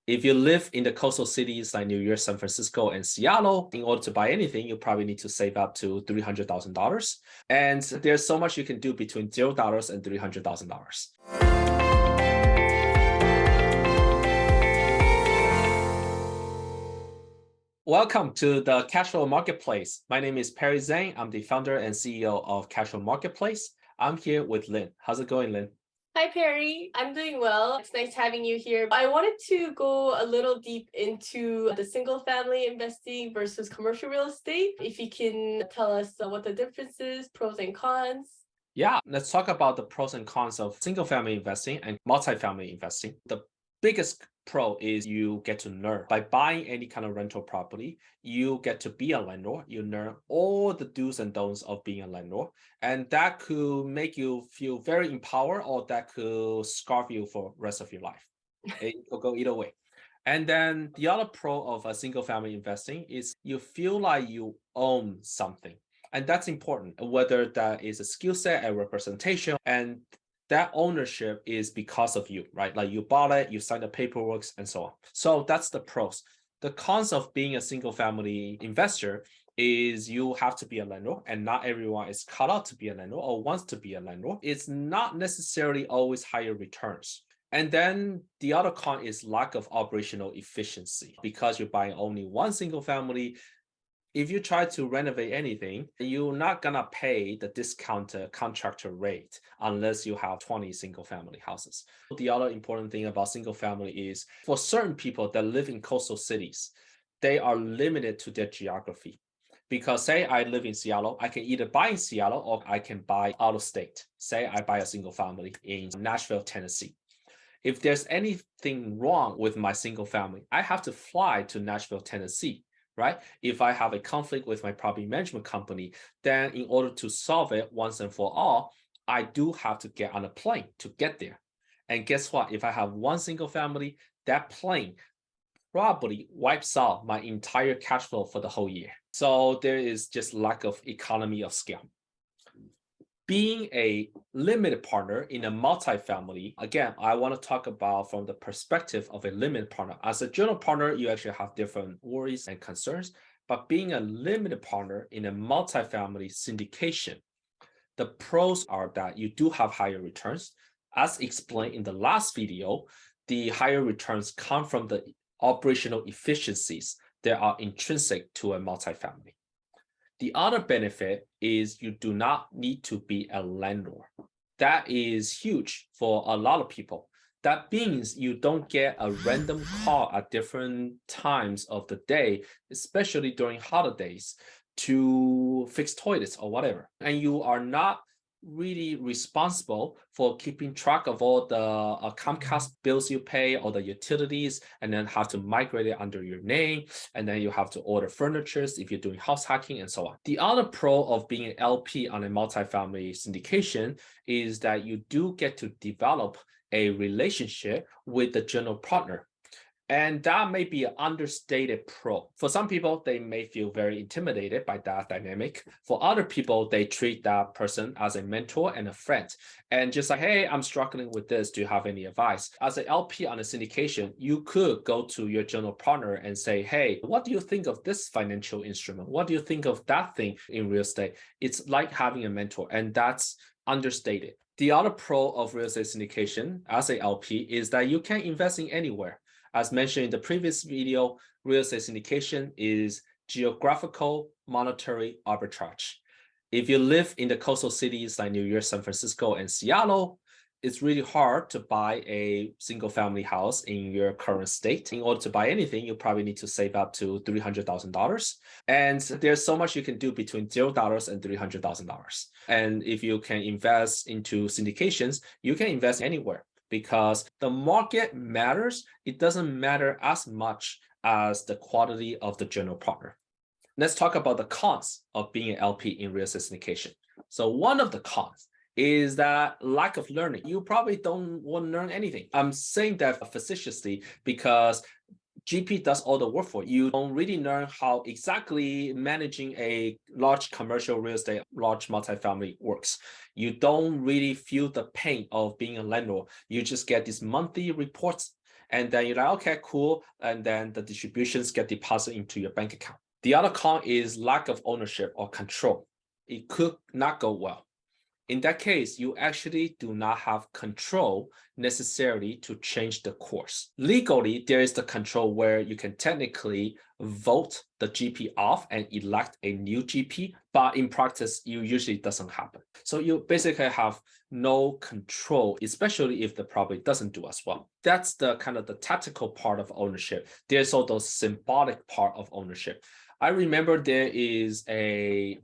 If you live in the coastal cities like New York, San Francisco, and Seattle, in order to buy anything, you probably need to save up to $300,000. And there's so much you can do between $0 and $300,000. Welcome to the Cashflow Marketplace. My name is Perry Zhang. I'm the founder and CEO of Cashflow Marketplace. I'm here with Lynn. How's it going, Lynn? Hi, Perry. I'm doing well. It's nice having you here. I wanted to go a little deep into the single family investing versus commercial real estate. If you can tell us what the difference is, pros and cons. Yeah, let's talk about the pros and cons of single family investing and multifamily investing. The biggest pro is you get to learn. By buying any kind of rental property, you get to be a landlord. You learn all the do's and don'ts of being a landlord. And that could make you feel very empowered, or that could scarf you for the rest of your life. It could go either way. And then the other pro of a single family investing is you feel like you own something. And that's important, whether that is a skill set, a representation, and that ownership is because of you, right? Like you bought it, you signed the paperwork, and so on. So that's the pros. The cons of being a single family investor is you have to be a landlord, and not everyone is cut out to be a landlord or wants to be a landlord. It's not necessarily always higher returns. And then the other con is lack of operational efficiency. Because you're buying only one single family, if you try to renovate anything, you're not gonna pay the discounted contractor rate unless you have 20 single family houses. The other important thing about single family is for certain people that live in coastal cities, they are limited to their geography. Because say I live in Seattle, I can either buy in Seattle or I can buy out of state. Say I buy a single family in Nashville, Tennessee. If there's anything wrong with my single family, I have to fly to Nashville, Tennessee. Right? If I have a conflict with my property management company, then in order to solve it once and for all, I do have to get on a plane to get there. And guess what? If I have one single family, that plane probably wipes out my entire cash flow for the whole year. So there is just lack of economy of scale. Being a limited partner in a multifamily, again, I want to talk about from the perspective of a limited partner. As a general partner, you actually have different worries and concerns, but being a limited partner in a multifamily syndication, the pros are that you do have higher returns. As explained in the last video, the higher returns come from the operational efficiencies that are intrinsic to a multifamily. The other benefit is you do not need to be a landlord. That is huge for a lot of people. That means you don't get a random call at different times of the day, especially during holidays, to fix toilets or whatever. And you are not really responsible for keeping track of all the Comcast bills you pay or the utilities, and then have to migrate it under your name, and then you have to order furnitures if you're doing house hacking and so on. The other pro of being an LP on a multifamily syndication is that you do get to develop a relationship with the general partner. And that may be an understated pro. For some people, they may feel very intimidated by that dynamic. For other people, they treat that person as a mentor and a friend. And just like, hey, I'm struggling with this. Do you have any advice? As an LP on a syndication, you could go to your general partner and say, hey, what do you think of this financial instrument? What do you think of that thing in real estate? It's like having a mentor, and that's understated. The other pro of real estate syndication as a LP is that you can invest in anywhere. As mentioned in the previous video, real estate syndication is geographical monetary arbitrage. If you live in the coastal cities like New York, San Francisco, and Seattle, it's really hard to buy a single family house in your current state. In order to buy anything, you probably need to save up to $300,000. And there's so much you can do between $0 and $300,000. And if you can invest into syndications, you can invest anywhere. Because the market matters, it doesn't matter as much as the quality of the general partner. Let's talk about the cons of being an LP in real estate syndication. So one of the cons is that lack of learning. You probably don't want to learn anything. I'm saying that facetiously because GP does all the work for you. You don't really learn how exactly managing a large commercial real estate, large multifamily works. You don't really feel the pain of being a landlord. You just get these monthly reports And then you're like, okay, cool. And then the distributions get deposited into your bank account. The other con is lack of ownership or control. It could not go well. In that case, you actually do not have control necessarily to change the course. Legally, there is the control where you can technically vote the GP off and elect a new GP, but in practice, it usually doesn't happen. So you basically have no control, especially if the property doesn't do as well. That's the kind of the tactical part of ownership. There's also the symbolic part of ownership. I remember there is a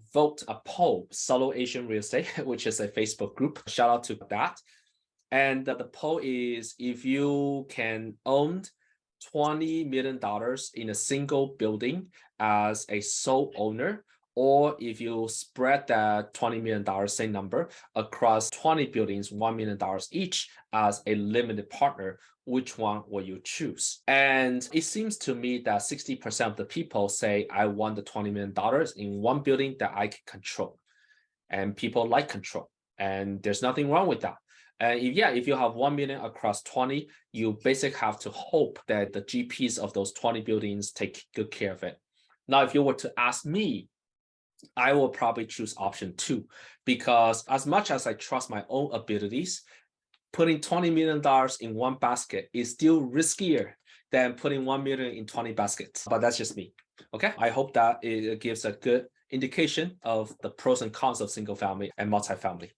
poll, Solo Asian Real Estate, which is a Facebook group. Shout out to that. And the poll is if you can own $20 million in a single building as a sole owner, or if you spread that $20 million, same number, across 20 buildings, $1 million each as a limited partner, which one will you choose? And it seems to me that 60% of the people say, I want the $20 million in one building that I can control. And people like control. And there's nothing wrong with that. And if you have 1 million across 20, you basically have to hope that the GPs of those 20 buildings take good care of it. Now, if you were to ask me, I will probably choose option 2, because as much as I trust my own abilities, putting $20 million in one basket is still riskier than putting 1 million in 20 baskets. But that's just me. Okay. I hope that it gives a good indication of the pros and cons of single family and multifamily.